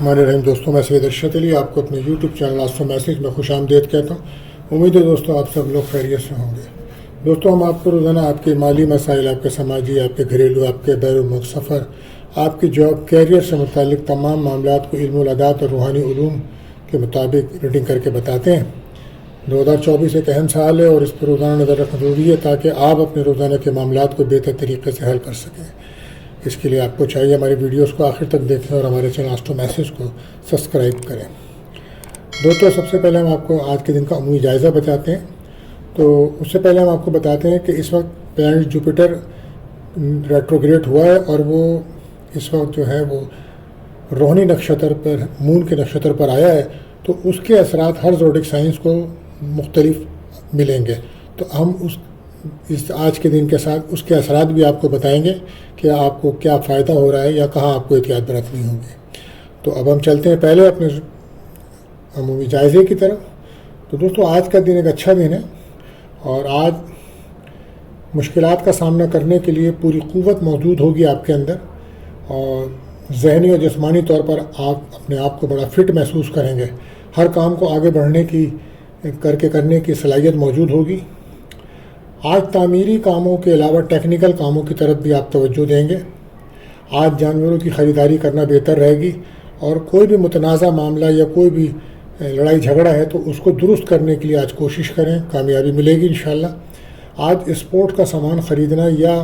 बिस्मिल्लाहिर्रहमानिर्रहीम। दोस्तों, मैं सैयद अरशद अली आपको अपने यूट्यूब चैनल आस्ट्रो मैसेज में खुश आमदीद कहता हूँ। उम्मीद है दोस्तों आप सब लोग खैरियत से होंगे। दोस्तों, हम आपको रोज़ाना आपके माली मसाइल, आपके समाजी, आपके घरेलू, आपके बैरून मुल्क सफ़र, आपकी जॉब, कैरियर से मुतालिक तमाम मामलात को इल्मुल अदात और रूहानी उलूम के मुताबिक रीडिंग करके बताते हैं। 2024 एक अहम साल है और इस पर रोज़ाना नज़र रखना ज़रूरी है ताकि आप अपने रोज़ाना के मामलात को बेहतर तरीके से हल कर सकें। इसके लिए आपको चाहिए हमारी वीडियोस को आखिर तक देखें और हमारे चैनल आस्ट्रो मैसेज को सब्सक्राइब करें। दोस्तों, सबसे पहले हम आपको आज के दिन का अमूमी जायज़ा बताते हैं। तो उससे पहले हम आपको बताते हैं कि इस वक्त प्लैनेट जुपिटर रेट्रोग्रेड हुआ है और वो इस वक्त जो है वो रोहिणी नक्षत्र पर, मून के नक्षत्र पर आया है। तो उसके असरात हर ज़ोडिक साइंस को मुख्तलिफ मिलेंगे। तो हम इस आज के दिन के साथ उसके असरात भी आपको बताएंगे कि आपको क्या फ़ायदा हो रहा है या कहाँ आपको एहतियात बरतनी होगी। तो अब हम चलते हैं पहले अपने अमूमी जायज़े की तरफ। तो दोस्तों, आज का दिन एक अच्छा दिन है और आज मुश्किलात का सामना करने के लिए पूरी क़ुव्वत मौजूद होगी आपके अंदर और ज़हनी और जिस्मानी तौर पर आप अपने आप को बड़ा फ़िट महसूस करेंगे। हर काम को आगे बढ़ने की करने की सलाहियत मौजूद होगी। आज तामीरी कामों के अलावा टेक्निकल कामों की तरफ भी आप तवज्जो देंगे। आज जानवरों की ख़रीदारी करना बेहतर रहेगी और कोई भी मुतनाज़ा मामला या कोई भी लड़ाई झगड़ा है तो उसको दुरुस्त करने के लिए आज कोशिश करें, कामयाबी मिलेगी इंशाअल्लाह। आज स्पोर्ट का सामान ख़रीदना या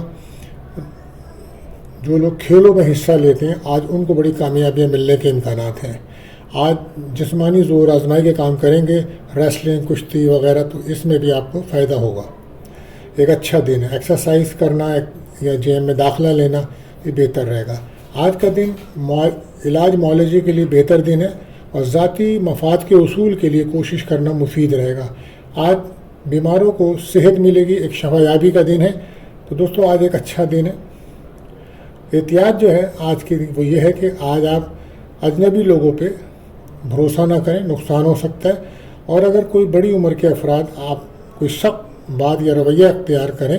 जो लोग खेलों में हिस्सा लेते हैं आज उनको बड़ी कामयाबियाँ मिलने के इम्कानात हैं। आज जिस्मानी ज़ोर आजमाई के काम करेंगे, रेसलिंग, कुश्ती वगैरह, तो इसमें भी आपको फ़ायदा होगा। एक अच्छा दिन है। एक्सरसाइज करना या जिम में दाखिला लेना ये बेहतर रहेगा। आज का दिन इलाज मौलजी के लिए बेहतर दिन है और ज़ाती मफाद के उसूल के लिए कोशिश करना मुफीद रहेगा। आज बीमारों को सेहत मिलेगी, एक शफायाबी का दिन है। तो दोस्तों, आज एक अच्छा दिन है। एहतियात जो है आज की वो ये है कि आज आप अजनबी लोगों पे भरोसा ना करें, नुकसान हो सकता है। और अगर कोई बड़ी उम्र के अफराद आप कोई सख्त बात या रवैया अख्तियार करें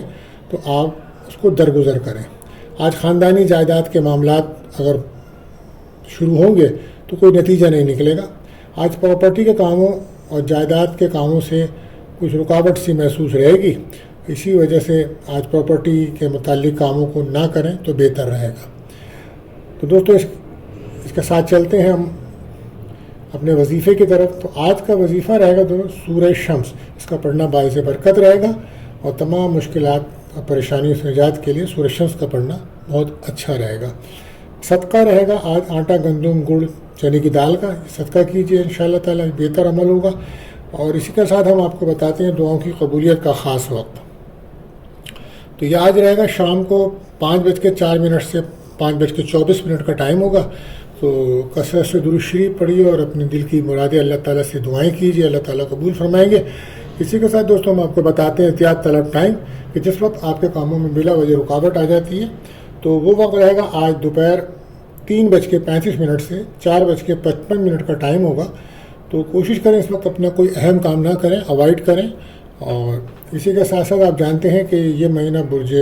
तो आप उसको दरगुजर करें। आज ख़ानदानी जायदाद के मामलात अगर शुरू होंगे तो कोई नतीजा नहीं निकलेगा। आज प्रॉपर्टी के कामों और जायदाद के कामों से कुछ रुकावट सी महसूस रहेगी। इसी वजह से आज प्रॉपर्टी के मुताल्लिक कामों को ना करें तो बेहतर रहेगा। तो दोस्तों, इसके साथ चलते हैं हम अपने वजीफ़े की तरफ। तो आज का वजीफ़ा रहेगा सूरह शम्स, इसका पढ़ना बाइस बरकत रहेगा और तमाम मुश्किलात और परेशानियों से निजात के लिए सूरह शम्स का पढ़ना बहुत अच्छा रहेगा। सदका रहेगा आज आटा, गंदम, गुड़, चने की दाल का सदका कीजिए, इंशाअल्लाह ताला बेहतर अमल होगा। और इसी के साथ हम आपको बताते हैं दुआओं की कबूलियत का ख़ास वक्त। तो ये आज रहेगा शाम को 5:04 से 5:24 का टाइम होगा। तो कसरत से दुरूद शरीफ पढ़िए और अपने दिल की मुरादें अल्लाह ताला से दुआएं कीजिए, अल्लाह ताला कबूल फरमाएंगे। इसी के साथ दोस्तों, हम आपको बताते हैं एहतियात तलब टाइम कि जिस वक्त आपके कामों में बिला वजह रुकावट आ जाती है तो वो वक्त रहेगा आज दोपहर 3:35 से 4:55 का टाइम होगा। तो कोशिश करें इस वक्त अपना कोई अहम काम ना करें, अवॉइड करें। और इसी के साथ साथ आप जानते हैं कि ये महीना बुर्ज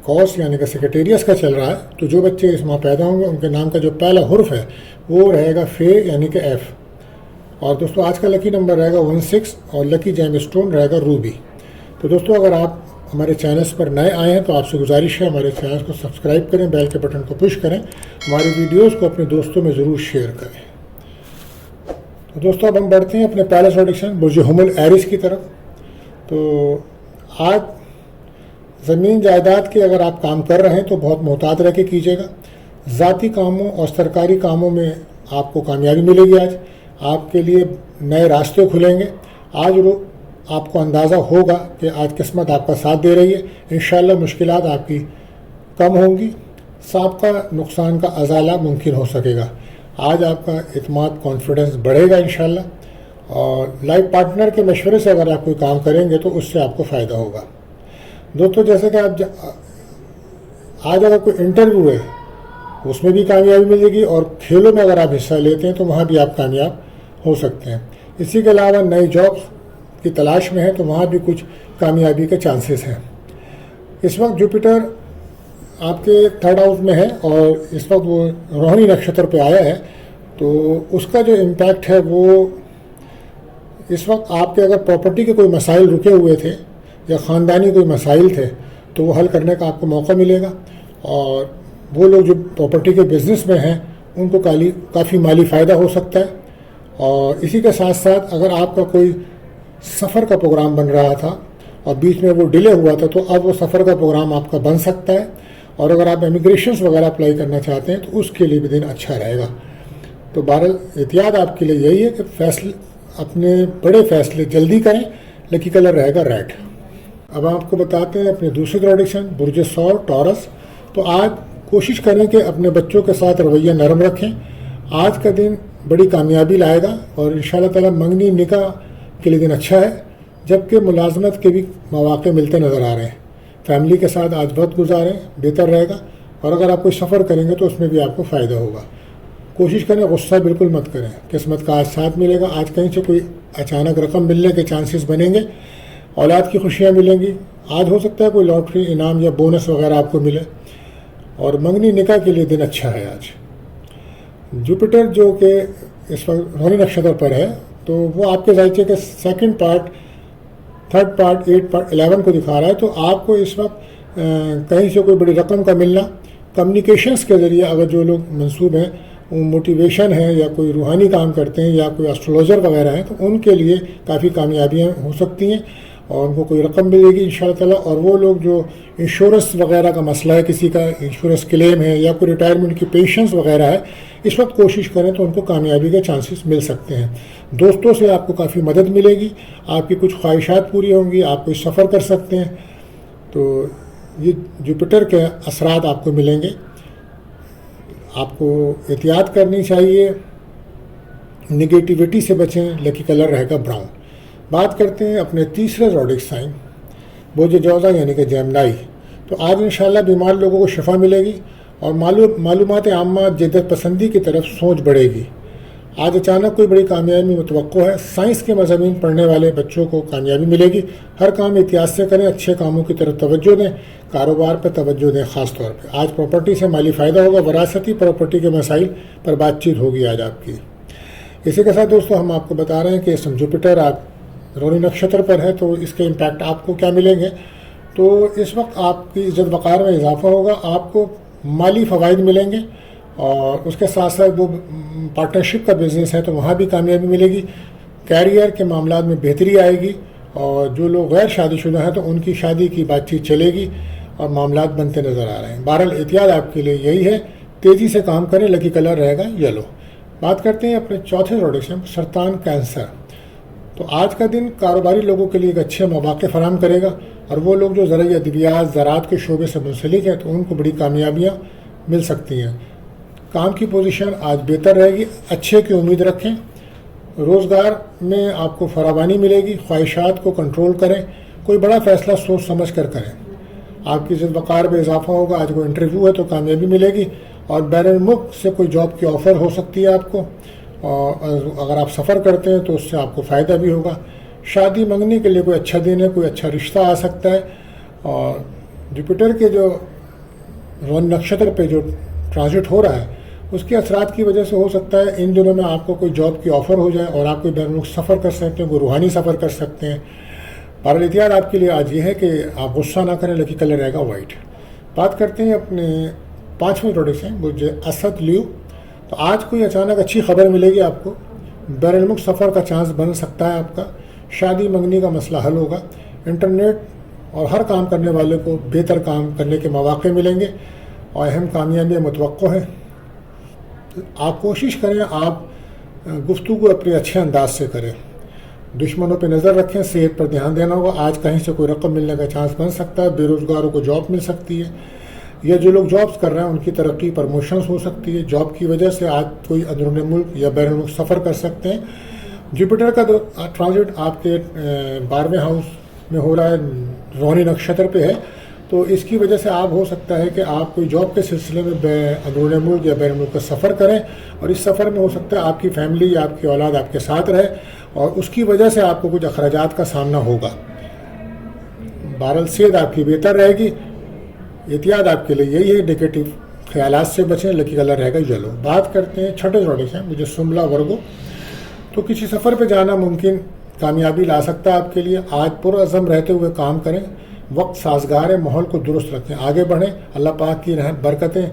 कौस यानी कि सेक्रेटेरियस का चल रहा है। तो जो बच्चे इस माह पैदा होंगे उनके नाम का जो पहला हुर्फ है वो रहेगा फे यानी कि एफ। और दोस्तों, आज का लकी नंबर रहेगा 16 और लकी जेम स्टोन रहेगा रूबी। तो दोस्तों, अगर आप हमारे चैनल्स पर नए आए हैं तो आपसे गुजारिश है हमारे चैनल को सब्सक्राइब करें, बेल के बटन को पुश करें, हमारी वीडियोज़ को अपने दोस्तों में ज़रूर शेयर करें। तो दोस्तों, अब हम बढ़ते हैं अपने पहले प्रेडिक्शन बुर्ज हुमुल एरिस की तरफ। तो आज ज़मीन जायदाद के अगर आप काम कर रहे हैं तो बहुत मोहतात रह के कीजिएगा। ज़ाती कामों और सरकारी कामों में आपको कामयाबी मिलेगी। आज आपके लिए नए रास्ते खुलेंगे। आज आपको अंदाज़ा होगा कि आज किस्मत आपका साथ दे रही है। इंशाअल्लाह मुश्किलात आपकी कम होंगी, साबका नुकसान का अजाला मुमकिन हो सकेगा। आज आपका इत्मीनान, कॉन्फिडेंस बढ़ेगा इंशाअल्लाह। और लाइफ पार्टनर के मशवरे से अगर आप कोई काम करेंगे तो उससे आपको फ़ायदा होगा। दोस्तों, जैसे कि आप आज अगर कोई इंटरव्यू है उसमें भी कामयाबी मिलेगी और खेलों में अगर आप हिस्सा लेते हैं तो वहाँ भी आप कामयाब हो सकते हैं। इसी के अलावा नई जॉब्स की तलाश में है तो वहाँ भी कुछ कामयाबी के चांसेस हैं। इस वक्त जुपिटर آپ کے 3rd ہاؤس میں ہے اور اس وقت وہ روہنی نکشتر پہ آیا ہے، تو اس کا جو امپیکٹ ہے وہ اس وقت آپ کے اگر پراپرٹی کے کوئی مسائل رکے ہوئے تھے یا خاندانی کوئی مسائل تھے تو وہ حل کرنے کا آپ کو موقع ملے گا، اور وہ لوگ جو پراپرٹی کے بزنس میں ہیں ان کو کافی مالی فائدہ ہو سکتا ہے۔ اور اسی کے ساتھ ساتھ اگر آپ کا کوئی سفر کا پروگرام بن رہا تھا اور بیچ میں وہ ڈیلے ہوا تھا تو اب وہ سفر کا پروگرام آپ کا بن سکتا ہے، اور اگر آپ امیگریشنس وغیرہ اپلائی کرنا چاہتے ہیں تو اس کے لیے بھی دن اچھا رہے گا۔ تو بہرحال احتیاط آپ کے لیے یہی ہے کہ اپنے بڑے فیصلے جلدی کریں۔ لکی کلر رہے گا ریڈ۔ اب آپ کو بتاتے ہیں اپنے دوسری پروڈکشن برج ثور ٹورس۔ تو آج کوشش کریں کہ اپنے بچوں کے ساتھ رویہ نرم رکھیں۔ آج کا دن بڑی کامیابی لائے گا اور انشاءاللہ تعالی منگنی نکاح کے لیے دن اچھا ہے، جبکہ ملازمت کے بھی مواقع ملتے نظر آ رہے ہیں۔ فیملی کے ساتھ آج وقت گزاریں، بہتر رہے گا، اور اگر آپ کوئی سفر کریں گے تو اس میں بھی آپ کو فائدہ ہوگا۔ کوشش کریں غصہ بالکل مت کریں، قسمت کا آج ساتھ ملے گا۔ آج کہیں سے کوئی اچانک رقم ملنے کے چانسز بنیں گے، اولاد کی خوشیاں ملیں گی۔ آج ہو سکتا ہے کوئی لاٹری انعام یا بونس وغیرہ آپ کو ملے، اور منگنی نکاح کے لیے دن اچھا ہے آج۔ جوپیٹر جو کہ اس وقت روہنی نکشتر پر ہے، تو وہ آپ کے ذائقے کے 2nd part 3rd part 8 part 11 کو دکھا رہا ہے۔ تو آپ کو اس وقت کہیں سے کوئی بڑی رقم کا ملنا، کمیونیکیشنز کے ذریعے اگر جو لوگ منسوب ہیں، موٹیویشن ہے یا کوئی روحانی کام کرتے ہیں یا کوئی ایسٹرولوجر وغیرہ ہیں، تو ان کے لیے کافی کامیابیاں ہو سکتی ہیں اور ان کو کوئی رقم ملے گی انشاءاللہ تعالیٰ۔ اور وہ لوگ جو انشورنس وغیرہ کا مسئلہ ہے، کسی کا انشورنس کلیم ہے یا کوئی ریٹائرمنٹ کی پیشنس وغیرہ ہے، اس وقت کوشش کریں تو ان کو کامیابی کے چانسز مل سکتے ہیں۔ دوستوں سے آپ کو کافی مدد ملے گی، آپ کی کچھ خواہشات پوری ہوں گی، آپ کوئی سفر کر سکتے ہیں۔ تو یہ جوپیٹر کے اثرات آپ کو ملیں گے۔ آپ کو احتیاط کرنی چاہیے، نگیٹیوٹی سے بچیں۔ لکی کلر رہے گا براؤن۔ بات کرتے ہیں اپنے تیسرے زوڈک سائن برج جوزا یعنی کہ جیمنائی۔ تو آج انشاءاللہ بیمار لوگوں کو شفا ملے گی اور معلومات عامہ جدت پسندی کی طرف سوچ بڑھے گی۔ آج اچانک کوئی بڑی کامیابی متوقع ہے۔ سائنس کے مضامین پڑھنے والے بچوں کو کامیابی ملے گی۔ ہر کام احتیاط سے کریں، اچھے کاموں کی طرف توجہ دیں، کاروبار پر توجہ دیں خاص طور پہ۔ آج پراپرٹی سے مالی فائدہ ہوگا، وراثتی پراپرٹی کے مسائل پر بات چیت ہوگی آج آپ کی۔ اسی کے ساتھ دوستو ہم آپ کو بتا رہے ہیں کہ اس جوپیٹر آپ روہنی نکشتر پر ہے، تو اس کے امپیکٹ آپ کو کیا ملیں گے۔ تو اس وقت آپ کی عزت وقار میں اضافہ ہوگا، آپ کو مالی فوائد ملیں گے، اور اس کے ساتھ ساتھ وہ پارٹنرشپ کا بزنس ہے تو وہاں بھی کامیابی ملے گی۔ کیریئر کے معاملات میں بہتری آئے گی، اور جو لوگ غیر شادی شدہ ہیں تو ان کی شادی کی بات چیت چلے گی اور معاملات بنتے نظر آ رہے ہیں۔ بہرحال احتیاط آپ کے لیے یہی ہے، تیزی سے کام کریں۔ لکی کلر رہے گا یلو۔ بات کرتے ہیں اپنے چوتھے پروڈکشن سرطان کینسر۔ تو آج کا دن کاروباری لوگوں کے لیے ایک اچھے مواقع فراہم کرے گا، اور وہ لوگ جو زرعی ادویات زراعت کے شعبے سے منسلک ہیں تو ان کو بڑی کامیابیاں مل سکتی ہیں۔ کام کی پوزیشن آج بہتر رہے گی، اچھے کی امید رکھیں۔ روزگار میں آپ کو فراوانی ملے گی، خواہشات کو کنٹرول کریں، کوئی بڑا فیصلہ سوچ سمجھ کر کریں۔ آپ کی عزت وقار میں اضافہ ہوگا، آج کوئی انٹرویو ہے تو کامیابی ملے گی، اور بیرون ملک سے کوئی جاب کی آفر ہو سکتی ہے آپ کو، اور اگر آپ سفر کرتے ہیں تو اس سے آپ کو فائدہ بھی ہوگا۔ شادی منگنی کے لیے کوئی اچھا دن ہے، کوئی اچھا رشتہ آ سکتا ہے۔ اور جوپیٹر کے جو روہنی نکشتر پہ جو ٹرانزٹ ہو رہا ہے اس کے اثرات کی وجہ سے ہو سکتا ہے ان دنوں میں آپ کو کوئی جاب کی آفر ہو جائے اور آپ کوئی بیرون ملک سفر کر سکتے ہیں، کوئی روحانی سفر کر سکتے ہیں۔ بہرحال احتیاط آپ کے لیے آج یہ ہے کہ آپ غصہ نہ کریں۔ لکی کلر رہے گا وائٹ۔ بات کرتے ہیں اپنے 5ویں پروڈکٹ سے برج اسد لیو۔ تو آج کوئی اچانک اچھی خبر ملے گی آپ کو، بیرون ملک سفر کا چانس بن سکتا ہے آپ کا، شادی منگنی کا مسئلہ حل ہوگا، انٹرنیٹ اور ہر کام کرنے والے کو بہتر کام کرنے کے مواقع ملیں گے، اور اہم کامیابیاں متوقع ہیں۔ آپ کوشش کریں آپ گفتگو اپنے اچھے انداز سے کریں، دشمنوں پہ نظر رکھیں، صحت پر دھیان دینا ہوگا۔ آج کہیں سے کوئی رقم ملنے کا چانس بن سکتا ہے، بے روزگاروں کو جاب مل سکتی ہے، یا جو لوگ جابس کر رہے ہیں ان کی ترقی پروموشنز ہو سکتی ہے۔ جاب کی وجہ سے آج کوئی اندرون ملک یا بیرون ملک سفر کر سکتے ہیں۔ جوپیٹر کا ٹرانزٹ آپ کے 12ویں ہاؤس میں ہو رہا ہے، روہنی نکشتر پہ ہے، تو اس کی وجہ سے آپ ہو سکتا ہے کہ آپ کوئی جاب کے سلسلے میں اندرون ملک یا بیرون ملک کا سفر کریں، اور اس سفر میں ہو سکتا ہے آپ کی فیملی یا آپ کی اولاد آپ کے ساتھ رہے، اور اس کی وجہ سے آپ کو کچھ اخراجات کا سامنا ہوگا۔ بہرحال صحت آپ کی بہتر رہے گی، एहतियात आपके लिए यही है, नेगेटिव ख्यालात से बचें, लकी कलर रहेगा येलो। बात करते हैं छठे जोड़े से, मुझे सुमला वर्गो। तो किसी सफ़र पे जाना मुमकिन कामयाबी ला सकता है आपके लिए। आज पुरअज़म रहते हुए काम करें, वक्त साजगार है, माहौल को दुरुस्त रखें, आगे बढ़ें, अल्लाह पाक की रहमत बरकतें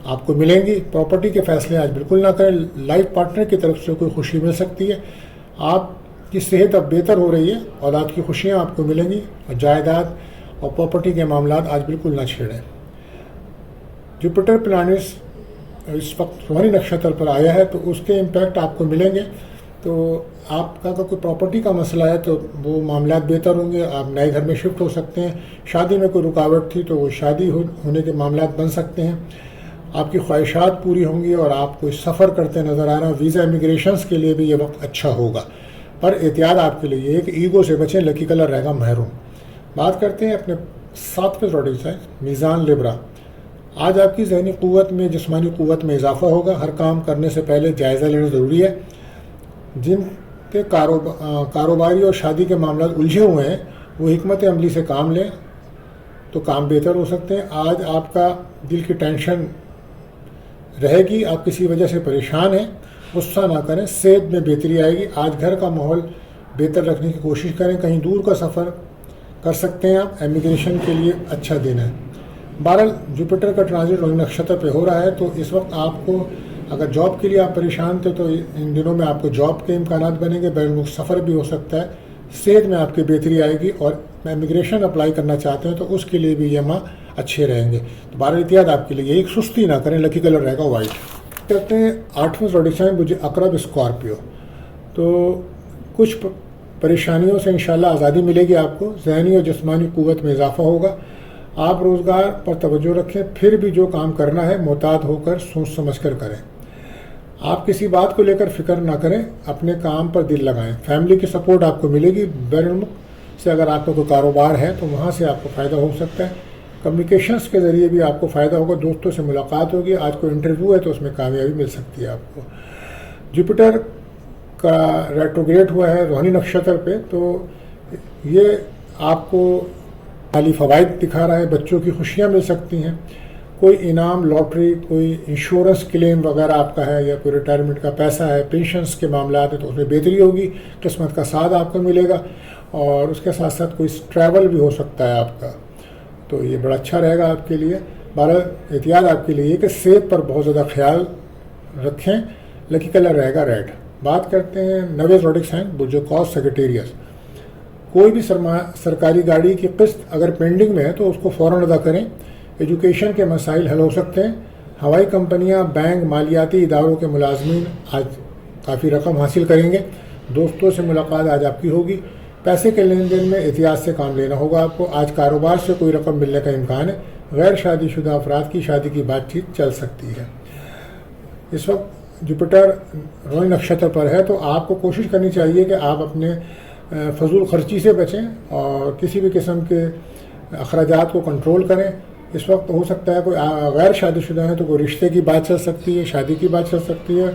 आपको मिलेंगी। प्रॉपर्टी के फैसले आज बिल्कुल ना करें। लाइफ पार्टनर की तरफ से कोई खुशी मिल सकती है। आपकी सेहत अब बेहतर हो रही है, औलाद की खुशियाँ आपको मिलेंगी। और जायदाद और प्रॉपर्टी के मामलात आज बिल्कुल ना छेड़ें। जुपिटर प्लैनेट्स इस वक्त रोहिणी नक्षत्र पर आया है, तो उसके इम्पैक्ट आपको मिलेंगे। तो आपका अगर कोई प्रॉपर्टी का मसला है तो वो मामलात बेहतर होंगे, आप नए घर में शिफ्ट हो सकते हैं। शादी में कोई रुकावट थी तो वो शादी होने के मामलात बन सकते हैं। आपकी ख्वाहिशात पूरी होंगी और आप कोई सफ़र करते नज़र आ रहा है। वीज़ा इमिग्रेशंस के लिए भी ये वक्त अच्छा होगा, पर एहतियात आपके लिए ये है कि ईगो से बचें, लकी कलर रहेगा महरून। बात करते हैं अपने सातवें ज़ोडिएक साइन मीज़ान लिब्रा। आज आपकी ज़हनी क़ुव्वत में, जिस्मानी क़ुव्वत में इजाफा होगा। हर काम करने से पहले जायज़ा लेना ज़रूरी है। जिनके कारोबारी और शादी के मामला उलझे हुए हैं वो हिकमत अमली से काम लें तो काम बेहतर हो सकते हैं। आज आपका दिल की टेंशन रहेगी, आप किसी वजह से परेशान हैं, गुस्सा ना करें, सेहत में बेहतरी आएगी। आज घर का माहौल बेहतर रखने की कोशिश करें। कहीं दूर का सफ़र कर सकते हैं आप, इमिग्रेशन के लिए अच्छा दिन है। बहरहाल जुपिटर का ट्रांजिट रोहिणी नक्षत्र पे हो रहा है, तो इस वक्त आपको अगर जॉब के लिए आप परेशान थे तो इन दिनों में आपको जॉब के इम्कानात बनेंगे। बैरून मुल्क सफ़र भी हो सकता है। सेहत में आपकी बेहतरी आएगी और इमिग्रेशन अप्लाई करना चाहते हैं तो उसके लिए भी ये माह अच्छे रहेंगे। तो 12 एहतियात आपके लिए यही, सुस्ती ना करें, लकी कलर रहेगा वाइट। कहते हैं 8वें ज़ोडिएक साइन मुझे अकरब स्कॉर्पियो। तो कुछ परेशानियों से इंशाल्लाह आज़ादी मिलेगी आपको। ज़हनी और जिस्मानी क़ुव्वत में इजाफा होगा। आप रोज़गार पर तवज्जो रखें, फिर भी जो काम करना है मोहतात होकर सोच समझ कर करें। आप किसी बात को लेकर फ़िक्र ना करें, अपने काम पर दिल लगाएं। फैमिली की सपोर्ट आपको मिलेगी। बैरून मुल्क से अगर आपका कोई कारोबार है तो वहाँ से आपको फ़ायदा हो सकता है। कम्युनिकेशंस के ज़रिए भी आपको फ़ायदा होगा। दोस्तों से मुलाकात होगी। आज कोई इंटरव्यू है तो उसमें कामयाबी मिल सकती है आपको। जुपिटर का रेट्रोग्रेड हुआ है रोहिणी नक्षत्र पे, तो ये आपको माली फ़वाइद दिखा रहा है। बच्चों की खुशियाँ मिल सकती हैं। कोई इनाम, लॉटरी, कोई इंश्योरेंस क्लेम वगैरह आपका है, या कोई रिटायरमेंट का पैसा है, पेंशन्स के मामला है तो उसमें बेहतरी होगी। किस्मत का साथ आपको मिलेगा और उसके साथ साथ कोई ट्रैवल भी हो सकता है आपका, तो ये बड़ा अच्छा रहेगा आपके लिए। 12 एहतियात आपके लिए कि सेहत पर बहुत ज़्यादा ख्याल रखें, लकी कलर रहेगा रेड। बात करते हैं 9वें ज़ोडिएक साइन बुर्ज कॉस सेक्रेटेरियस। कोई भी सरकारी गाड़ी की किस्त अगर पेंडिंग में है तो उसको फ़ौरन अदा करें। एजुकेशन के मसाइल हल हो सकते हैं। हवाई कंपनियां, बैंक, मालियाती इदारों के मुलाजमीन आज काफ़ी रकम हासिल करेंगे। दोस्तों से मुलाकात आज आपकी होगी। पैसे के लेन देन में एहतियात से काम लेना होगा आपको। आज कारोबार से कोई रकम मिलने का इम्कान है। गैर शादीशुदा अफराद की शादी की बातचीत चल सकती है। इस वक्त जुपिटर रोहिणी नक्षत्र पर है, तो आपको कोशिश करनी चाहिए कि आप अपने फजूल खर्ची से बचें और किसी भी किस्म के अखराजात को कंट्रोल करें। इस वक्त हो सकता है कोई गैर शादीशुदा है तो कोई रिश्ते की बात चल सकती है, शादी की बात चल सकती है,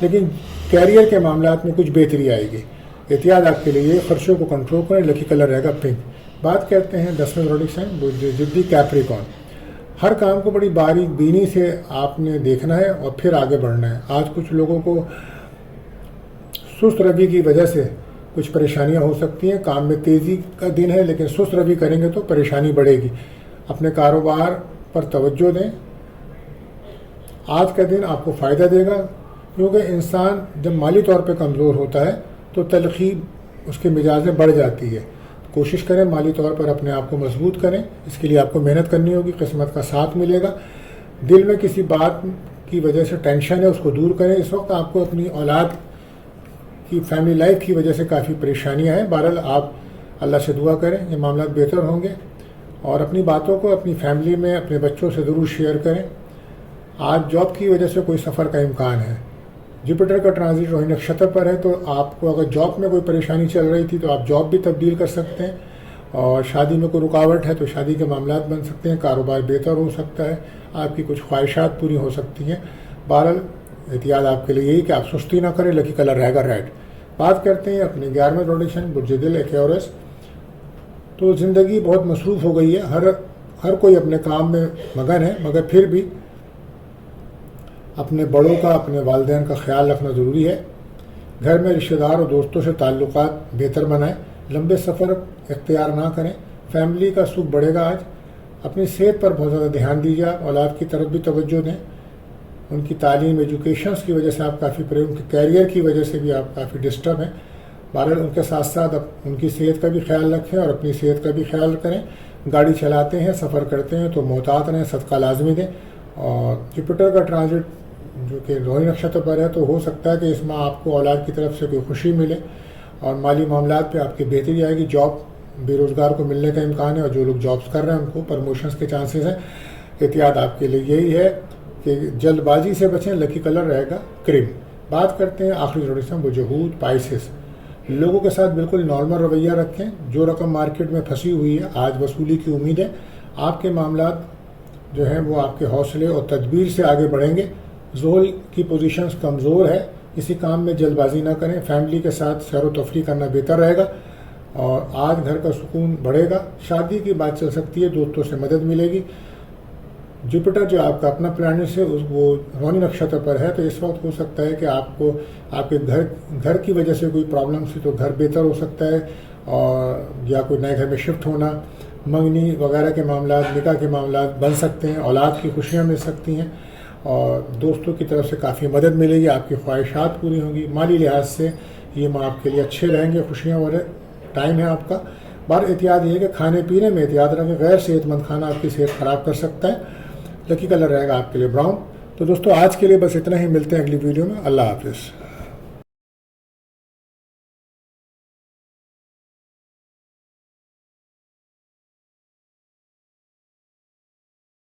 लेकिन कैरियर के मामलात में कुछ बेहतरी आएगी। एहतियात आपके लिए खर्चों को कंट्रोल करें, लकी कलर रहेगा पिंक। बात करते हैं 10वें ज़ोडिएक साइन जिद्दी कैप्रिकॉर्न। हर काम को बड़ी बारीक बीनी से आपने देखना है और फिर आगे बढ़ना है। आज कुछ लोगों को सुस्त रवि की वजह से कुछ परेशानियां हो सकती हैं। काम में तेज़ी का दिन है, लेकिन सुस्त रवि करेंगे तो परेशानी बढ़ेगी। अपने कारोबार पर तवज्जो दें। आज का दिन आपको फ़ायदा देगा, क्योंकि इंसान जब माली तौर पे कमज़ोर होता है तो तलखी उसके मिजाज में बढ़ जाती है। कोशिश करें माली तौर पर अपने आप को मजबूत करें। इसके लिए आपको मेहनत करनी होगी, किस्मत का साथ मिलेगा। दिल में किसी बात की वजह से टेंशन है, उसको दूर करें। इस वक्त आपको अपनी औलाद की फैमिली लाइफ की वजह से काफ़ी परेशानियां हैं। बहरहाल आप अल्लाह से दुआ करें, ये मामला बेहतर होंगे। और अपनी बातों को अपनी फैमिली में अपने बच्चों से ज़रूर शेयर करें। आज जॉब की वजह से कोई सफ़र का इम्कान है। जुपिटर का ट्रांजिट रोहिणी नक्षत्र पर है, तो आपको अगर जॉब में कोई परेशानी चल रही थी तो आप जॉब भी तब्दील कर सकते हैं। और शादी में कोई रुकावट है तो शादी के मामलात बन सकते हैं। कारोबार बेहतर हो सकता है, आपकी कुछ ख्वाहिशात पूरी हो सकती हैं। बहरहाल एहतियात आपके लिए यही कि आप सुस्ती ना करें, लकी कलर रहेगा रेड। बात करते हैं अपने 11वें ज़ोडिएक साइन बुर्ज दिल एक्वेरियस। तो ज़िंदगी बहुत मसरूफ़ हो गई है। हर ہر کوئی اپنے کام میں مگن ہے، مگر پھر بھی اپنے بڑوں کا، اپنے والدین کا خیال رکھنا ضروری ہے۔ گھر میں رشتہ دار اور دوستوں سے تعلقات بہتر بنائیں، لمبے سفر اختیار نہ کریں، فیملی کا سکھ بڑھے گا۔ آج اپنی صحت پر بہت زیادہ دھیان دیجیے، آپ اولاد کی طرف بھی توجہ دیں، ان کی تعلیم، ایجوکیشنس کی وجہ سے آپ کافی ان کے کیریئر کی وجہ سے بھی آپ کافی ڈسٹرب ہیں۔ بہرحال ان کے ساتھ ساتھ ان کی صحت کا بھی خیال رکھیں اور اپنی صحت کا بھی خیال کریں۔ گاڑی چلاتے ہیں، سفر کرتے ہیں تو محتاط رہیں، صدقہ لازمی دیں۔ اور جوپیٹر کا ٹرانزٹ جو کہ روہنی نکشتر پر ہے، تو ہو سکتا ہے کہ اس ماہ آپ کو اولاد کی طرف سے کوئی خوشی ملے اور مالی معاملات پہ آپ کی بہتری آئے گی۔ جاب بے روزگار کو ملنے کا امکان ہے، اور جو لوگ جابس کر رہے ہیں ان کو پروموشنز کے چانسز ہیں۔ احتیاط آپ کے لیے یہی ہے کہ جلد بازی سے بچیں۔ لکی کلر رہے گا کریم۔ بات کرتے ہیں آخری زوڈیسم وجوہود پائسس۔ لوگوں کے ساتھ بالکل نارمل رویہ رکھیں۔ جو رقم مارکیٹ میں پھنسی ہوئی ہے آج وصولی کی امید ہے۔ آپ کے معاملات جو ہیں وہ آپ کے حوصلے اور تدبیر سے آگے بڑھیں گے۔ زحل کی پوزیشنز کمزور ہے، کسی کام میں جلد بازی نہ کریں۔ فیملی کے ساتھ سیر و تفریح کرنا بہتر رہے گا اور آج گھر کا سکون بڑھے گا۔ شادی کی بات چل سکتی ہے، دوستوں سے مدد ملے گی۔ جوپیٹر جو آپ کا اپنا پلانٹ ہے وہ روہنی نکشتر پر ہے، تو اس وقت ہو سکتا ہے کہ آپ کو آپ کے گھر کی وجہ سے کوئی پرابلم تھی تو گھر بہتر ہو سکتا ہے، اور یا کوئی نئے گھر میں شفٹ ہونا، منگنی وغیرہ کے معاملات، نکاح کے معاملات بن سکتے ہیں۔ اولاد کی خوشیاں مل سکتی ہیں اور دوستوں کی طرف سے کافی مدد ملے گی، آپ کی خواہشات پوری ہوں گی۔ مالی لحاظ سے یہ ماہ آپ کے لیے اچھے رہیں گے، خوشیاں والے ٹائم ہے آپ کا۔ بار احتیاط یہ ہے کہ کھانے پینے میں احتیاط رکھیں، غیر صحت مند کھانا آپ کی صحت خراب کر سکتا ہے۔ لکی کلر رہے گا آپ کے لیے براؤن۔ تو دوستو آج کے لیے بس اتنا ہی، ملتے ہیں اگلی ویڈیو میں۔ اللہ حافظ۔